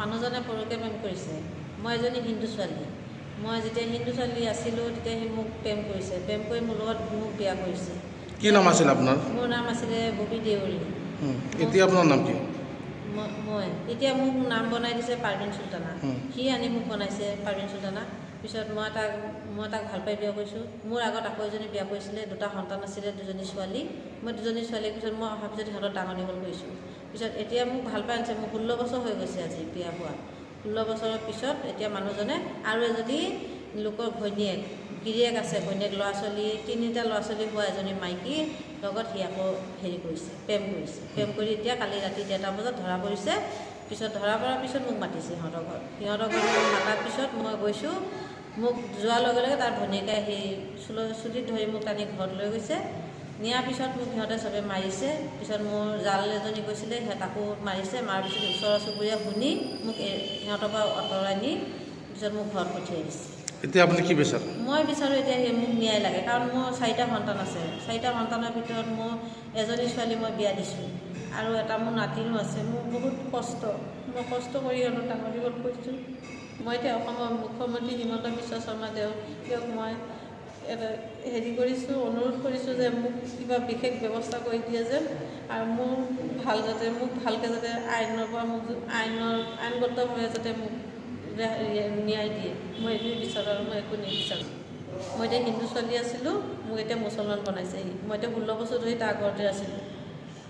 মানুহজনে পৰকীয়া প্ৰেম কৰিছে। মই এজনী হিন্দু ছোৱালী। মই যেতিয়া হিন্দু ছোৱালী আছিলোঁ তেতিয়া সি মোক প্ৰেম কৰিছে। প্ৰেম কৰি মোৰ লগত মোক বিয়া কৰিছে। কি নাম আছিল আপোনাৰ? মোৰ নাম আছিলে ববী দেউৰী। এতিয়া আপোনাৰ নাম কি? মই এতিয়া মোক নাম বনাই দিছে পাৰ্ভিন চুলতানা। সি আনি মোক বনাইছে পাৰ্ভিন চুলতানা। পিছত মই তাক ভাল পাই বিয়া কৰিছোঁ। মোৰ আগত আকৌ এজনী বিয়া কৰিছিলে, 2টা সন্তান আছিলে, 2জনী ছোৱালী। মই 2জনী ছোৱালীৰ পিছত মই অহাৰ পিছত সিহঁতৰ ডাঙৰ দীঘল কৰিছোঁ। পিছত এতিয়া মোক ভাল পাই আনিছে। মোৰ 16 বছৰ হৈ গৈছে আজি বিয়া হোৱা। 16 বছৰৰ পিছত এতিয়া মানুহজনে আৰু এজনী লোকৰ গিৰিয়েক আছে, ঘৈণীয়েক ল'ৰা ছোৱালী 3টা ল'ৰা ছোৱালী হোৱা এজনী মাইকী লগত সি আকৌ কৰিছে, প্ৰেম কৰিছে। প্ৰেম কৰি এতিয়া কালি ৰাতি 1:30 বজাত ধৰা পৰিছে। পিছত ধৰা পৰাৰ পিছত মোক মাতিছে সিহঁতৰ ঘৰত মাতাৰ পিছত মই গৈছোঁ। মোক যোৱাৰ লগে লগে তাৰ ভনীয়েকে চুলিত ধৰি মোক টানি ঘৰত লৈ গৈছে। নিয়াৰ পিছত মোক সিহঁতে চবে মাৰিছে। পিছত মোৰ জাল এজনী গৈছিলে, তাকো মাৰিছে। মাৰাৰ পিছত ওচৰ চুবুৰীয়া শুনি মোক সিহঁতৰ পৰা আঁতৰাই নি পিছত মোক ঘৰত পঠিয়াই দিছে। এতিয়া আপুনি কি বিচাৰে? মই বিচাৰোঁ এতিয়া মোক ন্যায় লাগে, কাৰণ মোৰ 4টা সন্তান আছে। 4টা সন্তানৰ ভিতৰত মোৰ এজনী ছোৱালী মই বিয়া দিছোঁ আৰু এটা মোৰ নাতিনো আছে। মোৰ বহুত কষ্ট, মই কষ্ট কৰি সিহঁতক ডাঙৰ দীঘল কৰিছোঁ। মই এতিয়া অসমৰ মুখ্যমন্ত্ৰী হিমন্ত বিশ্ব শৰ্মা তেওঁক মই কৰিছোঁ, অনুৰোধ কৰিছোঁ যে মোক কিবা বিশেষ ব্যৱস্থা কৰি দিয়ে যেন, আৰু মোক ভালকৈ যাতে আইনৰ পৰা মোক আইনগতভাৱে যাতে মোক ন্যায় দিয়ে। মই এইটোৱে বিচাৰোঁ আৰু মই একো নিবিচাৰোঁ। মই এতিয়া হিন্দু ছোৱালী আছিলোঁ, মোক এতিয়া মুছলমান বনাইছেহি। মই এতিয়া 16 বছৰ ধৰি তাৰ ঘৰতে আছিলোঁ।